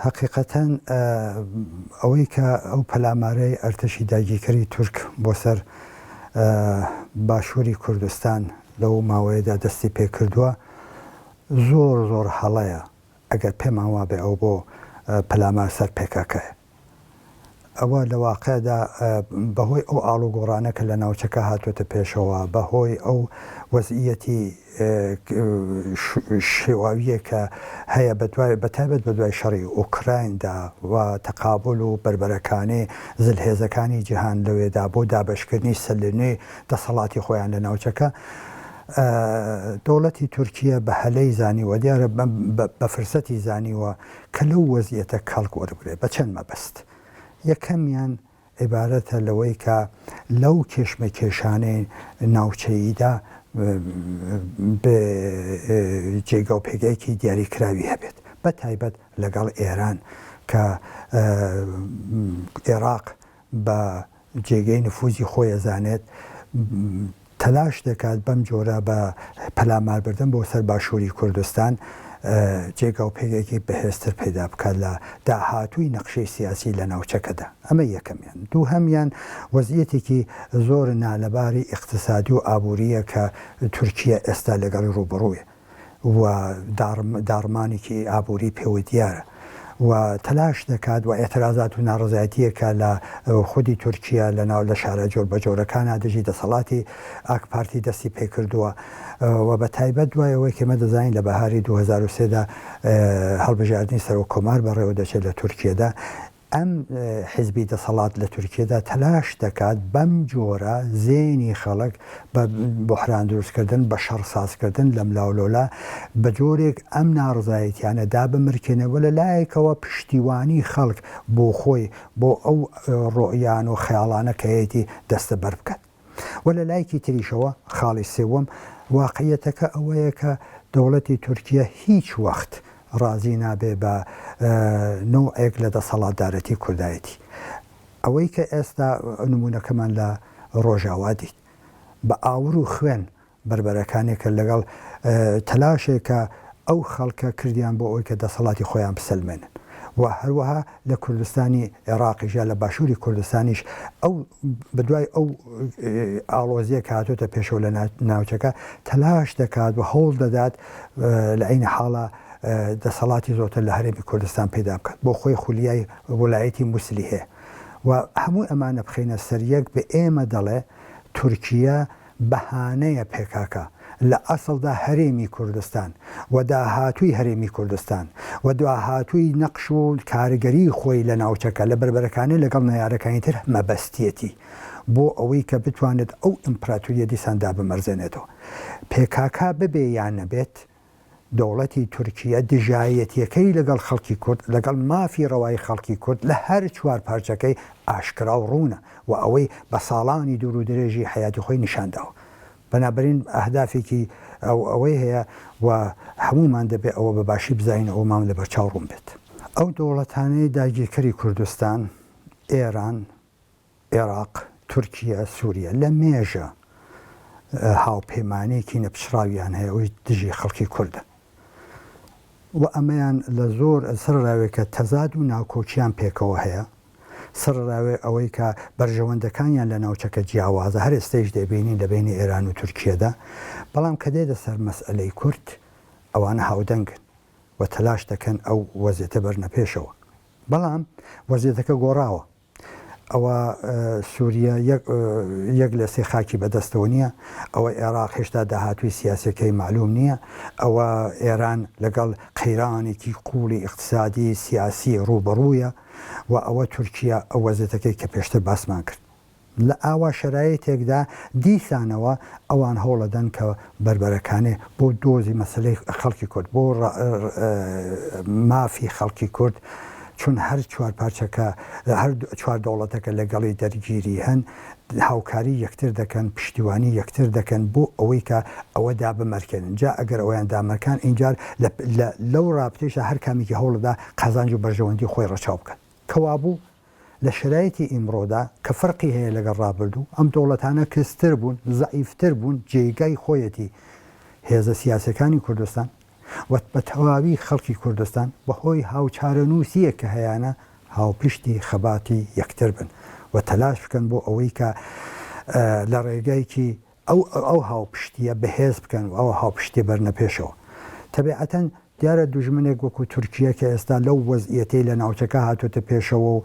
حقیقەتەن ئەوەی کە ئەو پەلامارەی ئەرتەشی داگیرکەری تورک بۆ سەر باشووری کوردستان لەو ماوەیەدا دەستی پێ کردووە زۆر هەڵەیە ئەگەر پێمان وابێ ئەو بۆ پەلامار سەر پێکەکەیە. ئەوە لە واقعدا بەهۆی ئەو ئاڵوگۆڕانە کە لە ناوچەکە هاتوۆتە پێشەوە، بەهۆی ئەو وەزعیەتی شێواویە کە هەیە بەتایبەت بە دوای شەڕی ئوکرایندا و تەقابل و بربەرەکانی زلهێزەکانی جیهان لەوێدا بۆ دابەشکردنی سەرلێنێ دەسەڵاتی خۆیان لە ناوچەکە، دەوڵەتی تورکیە بە هەلەی زانیوە دیارە بە فرسەتی زانیوە کە لەو وەزعیەتە کەڵک وەربگرێت بە چەند مەبەست. یەکەمیان عیبارەتە لەوەی کە لەو کێشمە کێشانەی ناوچەییدا جێگە و پێگەیەکی دیاریکراوی هەبێت، بە تایبەت لەگەڵ ئێران کە عێراق بە جێگەی نفوزی خۆی ئەزانێت تەلاش دەکات بەم جۆرە بە پەلاماربردن بۆ سەر باشووری کوردستان جێگا و پێگەیەکی بەهێزتر پەیدا بکات لە داهاتووی نەقشەی سیاسی لە ناوچەکەدا. ئەمە یەکەمیان. دووهەمیان وەزعیەتێکی زۆر نالەباری اقتصادی و ئابووریە کە تورکیە ئێستا لەگەڵی ڕوبەڕوویە و داڕمانێکی ئابووری پێوە دیارە و تەلاش دەکات و ئێترازات و ناڕزایەتیەکە لە خودی تورکیا لە شارە جۆر بە جۆرەکانە دژی دەسەڵاتی ئاک پارتی دەستی پێکردووە و بە تایبەت دوایەوەی کێمە دەزانین لە بەهاری 2023دا هەڵبژاردننی سەرۆک کۆمار بەڕێوە دەچێت لە تورکیەدا. ئەم حیزبی دەسەڵات لە تورکیەدا تەلاش دەکات بەم جۆرە زێنی خەڵک بە بۆحران دروستکردن بە شەڕ سازکردن لە ملاولۆلا بە جۆرێک ئەم ناڕزایەتیانە دا بمرکێنەوە لە لایەکەوە پشتیوانی خەڵک بۆ خۆی بۆ ئەو ڕۆیان و خەیاڵانە کەیەتی دەستە بەر بکات. و لە لایەکی تریشەوە خاڵی سێوەم واقعیەتەکە ئەوەیە کە دەوڵەتی تورکیە هیچ وەخت ڕازی نابێ بە نوعێک لە دەسەڵاتدارەتی کوردایەتی. ئەوەی کە ئێستا نمونونەکەمان لە ڕۆژاوا دیت بە ئاور و خوێن بربەرەکانێکە لەگەڵ تەلاشێکە ئەو خەڵکە کردیان بۆ ئەوی کە دەسەڵاتی خۆیان بسەلمێنن و هەروەها لە کوردستانی عێراقیژە لە باشووری کوردستانیش ئەو بەدوای ئەو ئاڵۆزیە کە هاتوۆتە پێشەوە لە ناوچەکە تەلاش دەکات و هەوڵ دەدات لە عینە حاڵە دەسەڵاتی زۆرتر لە هەرێمی کوردستان پەیدا بکات بۆ خۆی خولیای وڵایەتی مووسلی هەیە و هەموو ئەمانە بخینە سەریەک بە ئێمە دەڵێ تورکیە بەهانەیە پێکاکە لە ئەسڵدا هەرێمی کوردستان و داهاتووی هەرێمی کوردستان و داهاتووی نەقش و کارگەری خۆی لە ناوچەکە لە بربەرەکانی لەگەڵ نەیارەکانی تر مەبەستیەتی بۆ ئەوەی کە بتوانێت ئەو ئیمپراتوریە دیساندا بمەرزێنێتەوە. پێکاکا ببێ یان نەبێت دەوڵەتی تورکیە دژایەتیەکەی لەگەڵ خەڵکی کورد لەگەڵ مافی ڕەوای خەڵکی کورد لە هەر چوار پارچەکەی ئاشکرا و ڕوونە و ئەوەی بە ساڵانی دوور و درێژی حیاتی خۆی نیشانداوە. بەنابەرین ئەهدافێکی ئەوەی هەیە و هەمومان دەبێت ئەوە بە باشی بزین ئەومان لە بەرچاو ڕوون بێت. ئەو دەوڵەتانەی داگیرکەری کوردستان، ئێران، عێراق، تورکیە، سووریا لە مێژە هاوپەیمانێکی نەپشراویان هەیە ئەوی دژی خەڵکی کوردە و ئەمەیان لە زۆر سەرراوێکە تەزاد و ناوکۆچیان پێکەوە هەیە. سەرراوێ ئەوەی کە بەرژەوەندەکانیان لە ناوچەکە جیاوازە هەر ئێستەیش دەبینین لە بینی ئێران و تورکیەدا، بەڵام کە دێتە سەر مەسئلەی کورد ئەوانە هاودەنگن و تەلاش دەکەن ئەو وەزیەتە بەرنە پێشەوە، بەڵام وەزیەتەکە گۆڕاوە. ئەوە سووریا یەک لە سێ خاکی بەدەستەوە نییە، ئەوە عێراق هێشتا داهاتووی سیاسەکەی معلوم نییە، ئەوە ئێران لەگەڵ قەیرانێکی قوڵی اقتصادی سیاسی ڕوبەڕوویە و ئەوە تورکیا ئەو وەزیەتەکەی کە پێشتر باسمان کرد. لە ئاوا شەرایەتێکدا دیسانەوە ئەوان هەوڵەدەن کە بربەرەکانێ بۆ دۆزی مەسلەی خەڵکی کورد بۆ مافی خەڵکی کورد، چون هەر چوار پارچەکە هەر چوار دەوڵەتەکە لەگەڵی دەرگیری هەن هاوکاری یەکتر دەکەن، پشتیوانی یەکتر دەکەن بۆ ئەوەی کە ئەوە دا بمەرکێنن. جا ئەگەر ئەویان دامەرکان اینجار لەو ڕابطەیشە هەر کامێکی هەوڵدا قازانج و بەرژەوەندی خۆی ڕەچاو بکەن. کەوابوو لە شرایەتی ئیمڕۆدا کە فەرقی هەیە لەگەڵ ڕابردوو ئەم دەوڵەتانە کەستر بوون، زەعیفتر بوون، جێگای خۆیەتی هێزە سیاسەکانی کوردستان و بە تەواوی خەڵکی کوردستان بەهۆی هاوچارەنووسیە کە هەیەە هاوپشتی خەباتی یەکتر بن و تەلاش بکەن بۆ ئەوەی کە لە ڕێگایکی ئەو هاوپشتیە بەهێز بکەن و ئەو هاوپشتی بەرنە پێشەوە. تەبیعەتەن دیارە دوژمنێک وەکو تورکیە کە ئێستا لەو وەزئیەتەی لە ناوچەکە هاتوۆتە پێشەوە و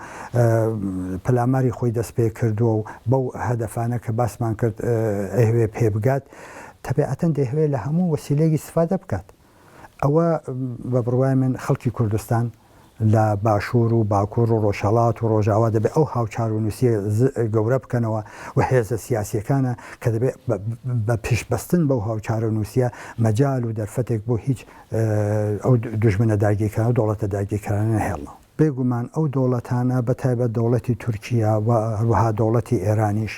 پەلاماری خۆی دەست پێ کردووە و بەو هەدەفانە کە باسمان کرد ئەهوێ پێ بگات، تەبیعەتەن دەیەوێت لە هەموو وەسیلەیەکی استفادە بکات. ئەوە بە بڕوای من خەڵکی کوردستان لە باشوور و باکوور و ڕۆژهەڵات و ڕۆژاوا دەبێت ئەو هاوچار و نووسیە گەورە بکەنەوە و هێزە سیاسیەکانە کە دەبێت بە پیشبەستن بەو هاوچارە نووسیە مەجال و دەرفەتێک بۆ هیچ ئەو دوژمنە داگیرکردن و دەوڵەتە داگیرکردن نەهێڵنەوە. بێگومان ئەو دەوڵەتانە بەتایبەت دەوڵەتی تورکیا و هەروەها دەوڵەتی ئێرانیش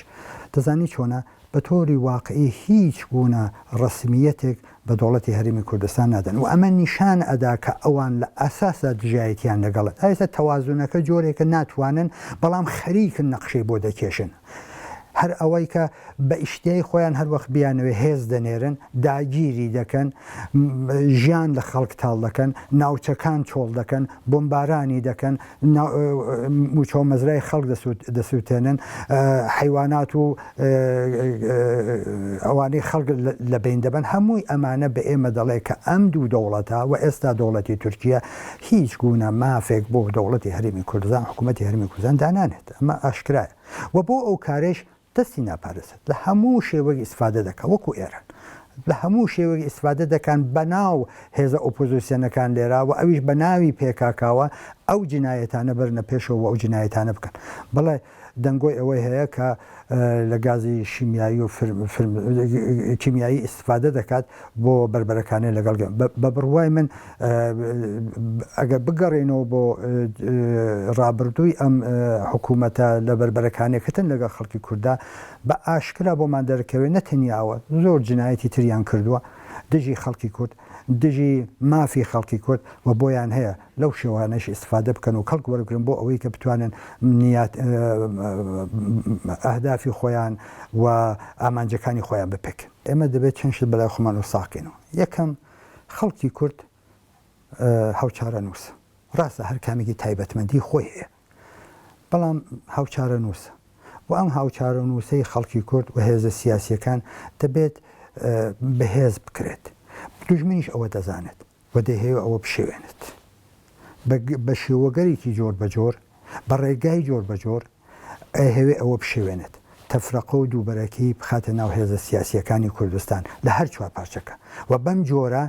دەزانی چۆنە بە تۆری واقعی هیچ گونە ڕسمیەتێک بە دەوڵەتی هەرێمی کوردستان نادەن و ئەمە نیشان ئەدا کە ئەوان لە ئەساسە دژایەتیان لەگەڵێت. ئێستا تەوازونەکە جۆرێکە ناتوانن بەڵام خەریکن نەقشەی بۆ دەکێشن. هەر ئەوەی کە بە ئیشتەی خۆیان هەروەخت بیانەوێ هێز دەنێرن، داگیری دەکەن، ژیان لە خەڵک تاڵ دەکەن، ناوچەکان چۆڵ دەکەن، بۆمبارانی دەکەن، موچۆ مەزرای خەڵک دەسووتێنن، حیوانات و ئەوانەی خەڵک لە بین دەبن. هەمووی ئەمانە بە ئێمە دەڵێ کە ئەم دوو دەوڵەتە و ئێستا دەوڵەتی تورکیا هیچ گونە مافێک بۆ دەوڵەتی هەرێمی کوردستان حکوومەتی هەرێمی کوردستان دانانێت. ئەمە ئاشکرایە و بۆ ئەو کارێش دەستی ناپارێزێت لە هەموو شێوەی ئیسفادە دەکات وەکو ئێران لە هەموو شێوەی ئیسفادە دەکەن بە ناو هێزە ئۆپۆزیسیۆنەکان لێرا و ئەویش بە ناوی پێکاکاوە ئەو جنایەتانە بەرنە پێشەوە و ئەو جنایەتانە بکەن. بەڵێ دەنگۆی ئەوەی هەیە کە لە گازی شیمیایی و کیمیایی ئیسفادە دەکات بۆ بربەرەکانی لەگەڵ بە بڕوای من ئەگەر بگەڕێنەوە بۆ ڕابردووی ئەم حکوومەتە لە بربەرەکانێکتن لەگەڵ خەڵکی کووردا بە ئاشکرا بۆمان دەرکەوێت نەتەنیاوە زۆر جنایەتی تریان کردووە دژی خەڵکی کورد، دژی مافی خەڵکی کورد و بۆیان هەیە لەو شێوانەش ئیسفادە بکەن و کەڵک وەرگرن بۆ ئەوەی کە بتوانن ئەهدافی خۆیان و ئامانجەکانی خۆیان بپێکن. ئێمە دەبێت چەند شت بەلای خۆمان و ساقینەوە. یەکەم خەڵکی کورد هاوچارە نووسە، ڕاستە هەر کامێکی تایبەتمەندی خۆی هەیە، بەڵام هاوچارە نووسە و ئەم هاوچارە نووسەی خەڵکی کورد و هێزە سیاسیەکان دەبێت بەهێز بکرێت. دوژمنیش ئەوە دەزانێت و دەهەیە ئەوە بشێوێنێت بە شێوەگەرێکی جۆر بە جۆر بە ڕێگای جۆر بە جۆر ئەهەوێ ئەوە بشێوێنێت تەفرەقە و دووبەرەکی بخاتە ناو هێزە سیاسیەکانی کوردستان لە هەر چوار پارچەکە و بەم جۆرە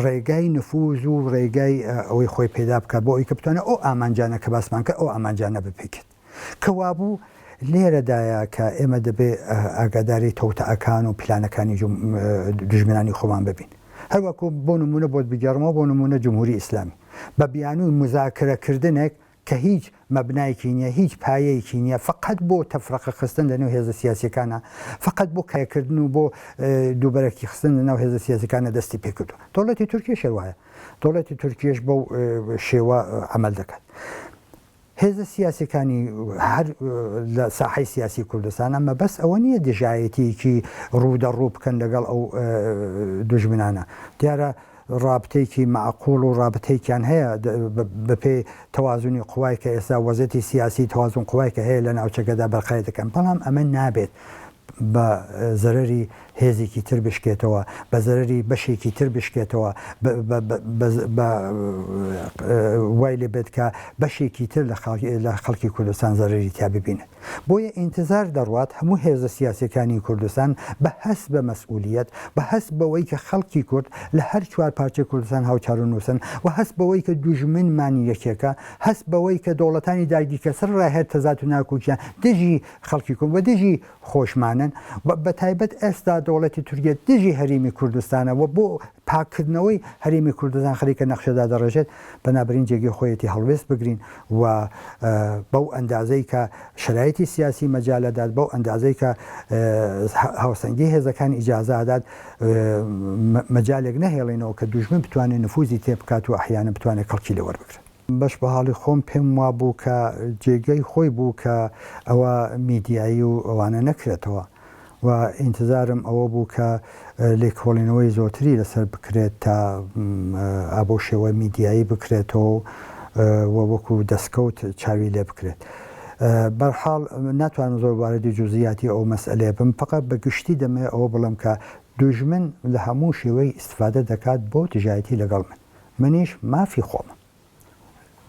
ڕێگای نفوز و ڕێگای ئەوەی خۆی پێدا بکات بۆ ئەوی کە بتوانێت ئەو ئامانجانە کە باسمان کرد ئەو ئامانجانە بپێکێت. کەوابوو لێرەدایە کە ئێمە دەبێت ئاگاداری تەوتەعەکان و پلانەکانی دژمنانی خۆمان ببین. هەروەکو بۆ نمونە بۆت بگەڕمەوە بۆ نمونە جمهوری ئیسلامی بە بیانووی مزاکرەکردنێک کە هیچ مەبنایکی نییە، هیچ پایەیەکی نییە، فقط بۆ تەفرەقە خستن لەنێو هێزە سیاسیەکانە، فقط بۆ کایکردن و بۆ دووبەرەکی خستن لەناو هێزە سیاسیەکانە دەستی پێکردو. دەوڵەتی تورکیش وایە، دەوڵەتی تورکیش بەو شێوە عمل دەکات. هێزە سیاسیەکانی هەر لە ساحەی سیاسی کوردستان ئەمە بەس ئەوە نییە دژایەتێکی ڕوودەڕوو بکەن لەگەڵ ئەو دوژمنانە. دیارە ڕابطەیەکی معقوڵ و ڕابطەیەکیان هەیە بەپێ تەوازنی قوای کە ئێستا وەزەتی سیاسی تەوازن قوای کە هەیە لە ناوچەکەدا بەرقای دەکەن، بەڵام ئەمە نابێت بە زەرەری هێزێکی تر بشکێتەوە، بە زەرەری بەشێکی تر بشکێتەوە، وای لێ بێت کە بەشێکی تر لە خەڵکی کوردستان زەرەری تیا ببینێت. بۆیە ئینتزار دەڕوات هەموو هێزە سیاسیەکانی کوردستان بە هەست بە مەسئولیەت، بە هەست بەوەی کە خەڵکی کورد لە هەر چوار پارچەی کوردستان هاوچار و نووسن و هەست بەوەی کە دوژمنمان یەکێکە، هەست بەوەی کە دەوڵەتانی داگیرکە سەر ڕاهێر تەزات و ناکوچیان دژی خەڵکی کورد و دژی خۆشمانن و بە تایبەت ئێستا دەوڵەتی تورکیا دژی هەرێمی کوردستانە و بۆ پاکردنەوەی هەرێمی کوردستان خەریکە نەخشەدا دەڕێژێت. بەنابراین جێگەی خۆیەتی هەڵوێست بگرین و بەو ئەندازەی کە شرایطی سیاسی مەجالەدات، بەو ئەندازەی کە هاوسەنگی هێزەکان ئیجازادات مەجالێک نەهێڵێنەوە کە دوژمن بتوانێت نفوزی تێ بکات و ئەحیانە بتوانێت خەڵکی لێ وەربگرێت. بەش بە حاڵی خۆم پێم وا بوو کە جێگەی خۆی بوو کە ئەوە میدیایی و ئەوانە نەکرێتەوە و ئینتزارم ئەوە بوو کە لێکۆڵینەوەی زۆتری لەسەر بکرێت تا ئابۆ شێوە میدیایی بکرێتەوە و وەکو دەستکەوت چاوی لێ بکرێت. بەرحاڵ ناتوانم زۆر واردی جوزیاتی ئەو مەسئلەیە بم، فقط بە گشتی دەمێ ئەوە بڵم کە دوژمن لە هەموو شێوەی ئیستفادە دەکات بۆ تجارەتی لەگەڵ منیش مافی خۆمە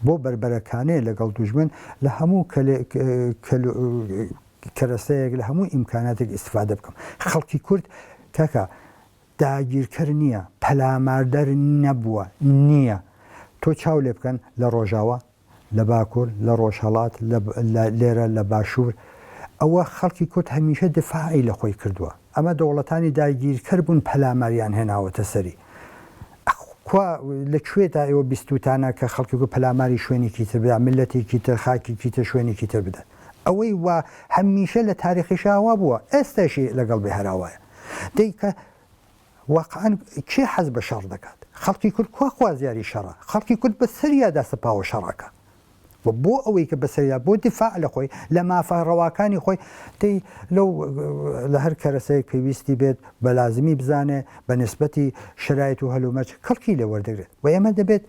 بۆ بربەرەکانەیە لەگەڵ دوژمن لە هەموو کەرەسەیەک لە هەموو ئیمکاناتێک ئیستفادە بکەم. خەڵکی کورد کاکە داگیرکەر نییە، پەلاماردەر نەبووە، نییە. تۆ چاو لێ بکەن لە ڕۆژاوە، لە باکوور، لە ڕۆژهەڵات، لێرە لە باشوور، ئەوە خەڵکی کورد هەمیشە دفاعی لە خۆی کردووە. ئەمە دەوڵەتانی داگیرکەر بوون پەلاماریان هێناوەتە سەری. لەکوێدا ئێوە بیستوتانە کە خەڵکی و پەلاماری شوێنێکی تر بدات، ملەتێکی تر، خاکێکی تر، شوێنێکی تر بدات. ئەوەی وا هەمیشە لە تاریخیشاوا بووە، ئێستاشی لەگەڵ بێ هەراوایە. دەیکە واقعاً کێ حەز بە شەڕ دەکات؟ خەڵکی کورد کوا خوازیاری شەڕە، خەڵکی کورد بە سەریادا سەپاوە شەڕەکە. و بۆ ئەوەی کە بەسەریا بۆ دیفاع لە خۆی لە مافەڕەواکانی خۆی دەی لەو لە هەر کەرەسەیەک پێویستی بێت بە لازمی بزانێ بە نسبەتی شرایط و هەلومەرج خەڵکی لێ وەردەگرێت و ئێمە دەبێت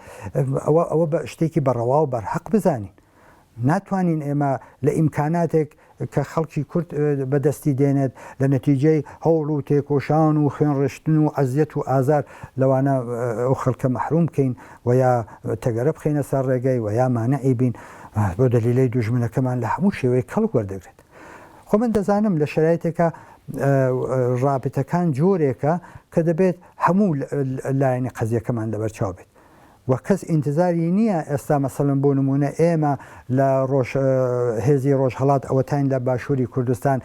ئەوە بە شتێکی بەڕەوا و بەرحەق بزانین. ناتوانین ئێمە لە ئیمکاناتێک کە خەڵکی کورد بەدەستی دێنێت لە نەتیجەی هەوڵ و تێکۆشان و خوێنڕشتن و ئەزیەت و ئازار لەوانە ئەو خەڵکە مەحروم بکەین و یا تەگەرە بخینە سەر ڕێگەی و یا مانەعی بین بۆ دەلیلەی دوژمنەکەمان لە هەموو شێوەیە کەڵک وەردەگرێت. خۆ من دەزانم لە شرایطێکە ڕابطەکان جۆرێکە کە دەبێت هەموو لایەنی قەزیەکەمان لەبەرچاو بێت. و کەس ئینتزاری نییە ئێستا مەسەڵەن بۆ نمونە ئێمە لە هێزی ڕۆژهەڵات ئەوەتین لە باشووری کوردستان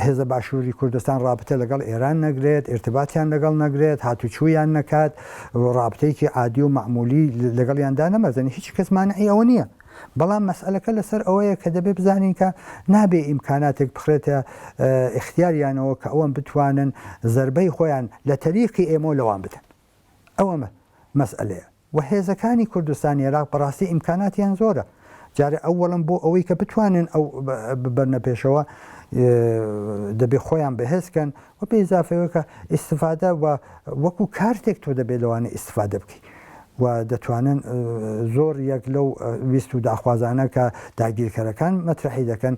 هێزە باشووری کوردستان ڕابطە لەگەڵ ئێران نەگرێت، ئێرتباتیان لەگەڵ نەگرێت، هاتوچوویان نەکات، ڕابطەیەکی عادی و معمولی لەگەڵیاندا نەمەزنی هیچ کەس مانعی ئەوە نییە. بەڵام مەسئلەکە لەسەر ئەوەیە کە دەبێت بزانین کە نابێ ئیمکاناتێک بخرێتە اختیاریانەوە کە ئەوەن بتوانن زەربەی خۆیان لە تەریقی ئێمە لەوان بدەن. ئەوە مەسئلەیە. و هێزەکانی کوردستانی عێراق بەڕاستی ئیمکاناتیان زۆرە. جارێ ئەوەڵم بۆ ئەوەی کە بتوانن ئەو ببەرنە پێشەوە دەبێ خۆیان بەهێزکەن و بە ئیزافەوە کە ئیستفادە وەکو کارتێک تۆ دەبێت لەوانە ئیستفادە بکەیت و دەتوانن زۆر یەک لەو ویست و داخوازانە کە داگیرکەرەکان مەترحی دەکەن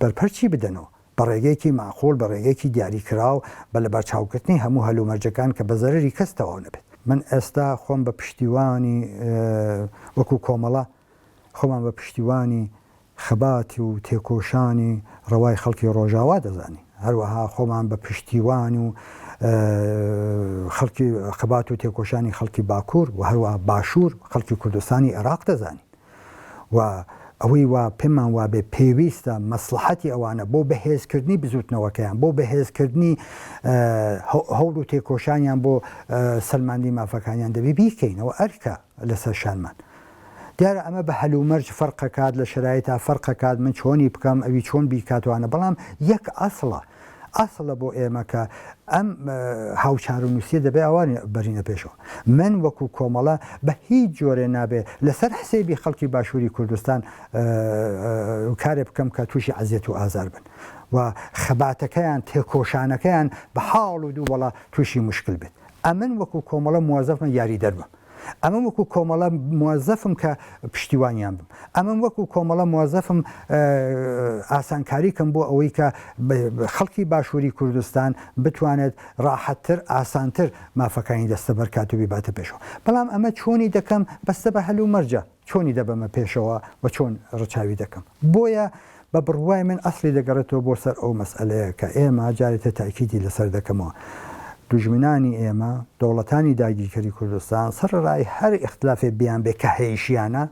بەرپەرچی بدەنەوە بە ڕێگەیەکی ماخۆڵ، بە ڕێگەیەکی دیاریکراو بە لە بەرچاوکردنی هەموو هەلومەرجەکان کە بە زەرری کەس تەواو نەبێت. من ئێستا خۆم بە پشتیوانی وەکو کۆمەڵە خۆمان بە پشتیوانی خەباتی و تێکۆشانی ڕەوای خەڵکی ڕۆژاوا دەزانی، هەروەها خۆمان بە پشتیوان و خەڵکی خەبات و تێکۆشانی خەڵکی باکوور و هەروەها باشوور خەڵکی کوردستانی عێراق دەزانی و ئەوەی وا پێمان وابێ پێویستە مەسلحەتی ئەوانە بۆ بەهێزکردنی بزوتنەوەکەیان بۆ بەهێزکردنی هەوڵ و تێکۆشانیان بۆ سەلماندی مافەکانیان دەبێ بیکەینەوە ئەرکە لەسەر شانمان. دیارە ئەمە بە هەلومەرج فەرقەکات لە شرایطا فەرقەکات من چۆنی بکەم ئەوی چۆن بیکاتوانە، بەڵام یەک ئەسڵە بۆ ئێمە کە ئەم هاوچار و نووسیە دەبێ ئەوانی بەرینە پێشەوە. من وەکو کۆمەڵە بە هیچ جۆرێ نابێ لەسەر حسێبی خەڵکی باشووری کوردستان کارێ بکەم کە تووشی عەزیەت و ئازار بن و خەباتەکەیان تێکۆشانەکەیان بە حاڵ و دوو وەڵا تووشی مشکل بێت. ئەمن وەکو کۆمەڵە موازەفمە یاری دەربم. ئەمە وەکو کۆمەڵە موازەفم کە پشتیوانیان بم. ئەمە وەکو کۆمەڵە موازەفم ئاسانکاریکەم بۆ ئەوەی کە خەڵکی باشووری کوردستان بتوانێت ڕاحەتتر ئاسانتر مافەکانی دەستە بەرکات و بیباتە پێشەوە. بەڵام ئەمە چۆنی دەکەم بەستە بە هەلومەرجە، چۆنی دەبەمە پێشەوە و چۆن ڕچاوی دەکەم. بۆیە بە بڕوای من ئەسڵی دەگەڕێتەوە بۆ سەر ئەو مەسئلەیە کە ئێمە جارێتە تاکیدی لەسەر دەکەمەوە. دوژمنانی ئێمە دەوڵەتانی داگیرکەری کوردستان سەرڕای هەر ئیختلافێ بیان بێ کە هەیشیانە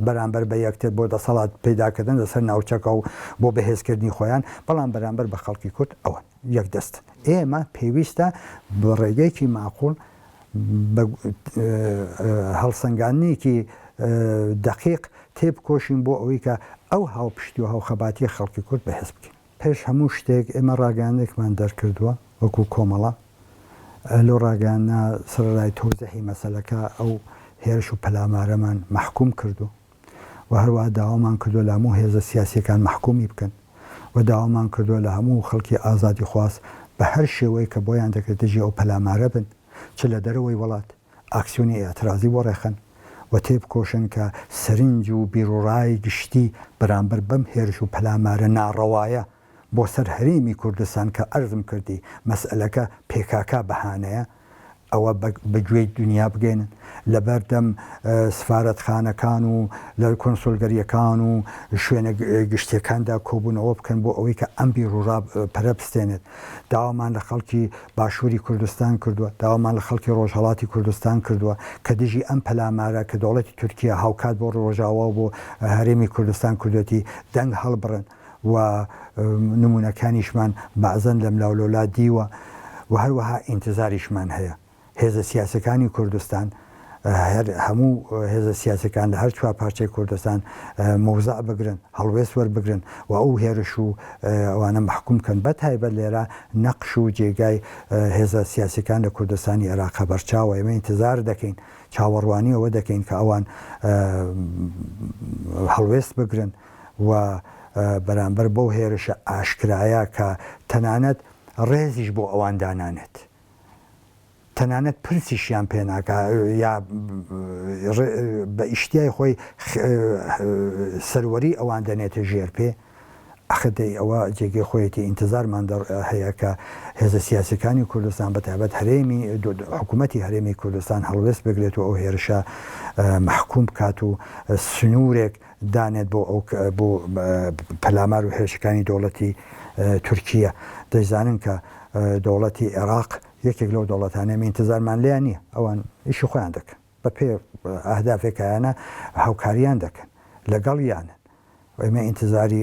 بەرامبەر بە یەکتر بۆ دەسەڵات پیداکردن لەسەر ناوچەکە و بۆ بەهێزکردنی خۆیان، بەڵام بەرامبەر بە خەڵکی کورد ئەوە یەک دەستن. ئێمە پێویستە بە ڕێگەیەکی معقوڵ هەڵسەنگاندنێکی دەقیق تێبکۆشین بۆ ئەوەی کە ئەو هاوپشتی و هاوخەباتی خەڵکی کورد بەهێز بکەین. پێش هەموو شتێک ئێمە ڕاگەیاندێکمان دەرکردووە وەکو کۆمەڵە لۆ ڕاگەیاندنا سەرڕای تۆزیحی مەسەلەکە ئەو هێرش و پەلامارەمان محکوم کردو و هەروەها داوامان کردو لە هەموو هێزە سیاسیەکان محکومی بکەن و داوامان کردووە لە هەموو خەڵکی ئازادی خواست بە هەر شێوەیە کە بۆیان دەکرێت دژی ئەو پەلامارە بن چ لە دەرەوەی وڵات ئاکسیۆنی ئێترازی بۆ ڕێخن و تێبکۆشن کە سەرنج و بیرڕای گشتی بەرامبەر بەم هێرش و پەلامارە ناڕەوایە بۆ سەر هەرێمی کوردستان کە ئەرزم کردی مەسئلەکە پێکاکا بەهانەیە ئەوە بەگوێی دنیا بگەێنن لەبەردەم سفارەتخانەکان و لە کۆنسۆلگەریەکان و شوێنە گشتیەکاندا کۆبوونەوە بکەن بۆ ئەوەی کە ئەم بیرڕا پەرەبستێنێت داوامان لە خەڵکی باشووری کوردستان کردووە داوامان لە خەڵکی ڕۆژهەڵاتی کوردستان کردووە کە دژی ئەم پەلامارە کە دەوڵەتی تورکیا هاوکات بۆ ڕۆژاوا بۆ هەرێمی کوردستان کردوەتی دەنگ هەڵبڕن و نمونونەکانیشمان بەعزەن لەم لاولۆلا دیوە و هەروەها ئینتزاریشمان هەیە هێزە سیاسەکانی کوردستان هەموو هێزە سیاسەکان لە هەر چوار پارچەی کوردستان مۆزع بگرن هەڵوێست وەربگرن و ئەو هێرش و ئەوانە محکوم کەن بە تایبەت لێرە نەقش و جێگای هێزە سیاسەکان لە کوردستانی عێراق بەرچاوە ئێمە ئینتزار دەکەین چاوەڕوانی ئەوە دەکەین کە ئەوان هەڵوێست بگرن و بەرامبەر بەو هێرشە ئاشکرایە کە تەنانەت ڕێزیش بۆ ئەوان دانانێت تەنانەت پرسیشیان پێناکە یا بە ئیشتیای خۆی سەروەری ئەوان دەنێتە ژێر پێ ئەخدەی ئەوە جێگەی خۆیەتی ئینتزارمان هەیە کە هێزە سیاسەکانی کوردستان بەتایبەت هەرێمی حکوومەتی هەرێمی کوردستان هەڵوێست بگرێت و ئەو هێرشە محکوم بکات و سنوورێک دانێت بۆ پەلامار و هێرشەکانی دەوڵەتی تورکیە دەیزانن کە دەوڵەتی عێراق یەکێک لەو دەوڵەتانە ئینتزارمان لیان نییە ئەوان ئیشی خۆیان دەکەن بە پێ ئەهدافێکیانە هاوکاریان دەکەن لەگەڵ یانن ئێمە ئینتزاری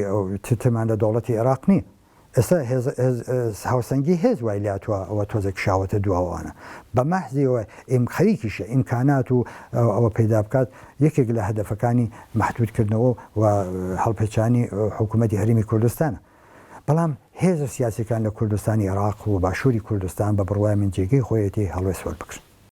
ترمان لە دەوڵەتی عێراق نییە ئێستا هاوسەنگی هێز وای لاتوە ئەوە تۆزێک شاوەتە دواوانە بە مەحزیەوە خەریکیشە ئیمکانات و ئەوە پەیدا بکات یەکێک لە هەدەفەکانی مەحدودکردنەوە و هەڵپێچانی حکوومەتی هەرێمی کوردستانە بەڵام هێزە سیاسەکان لە کوردستانی عێراق و باشووری کوردستان بە بڕوای من جێگەی خۆیەتی هەڵوێست وەربگرن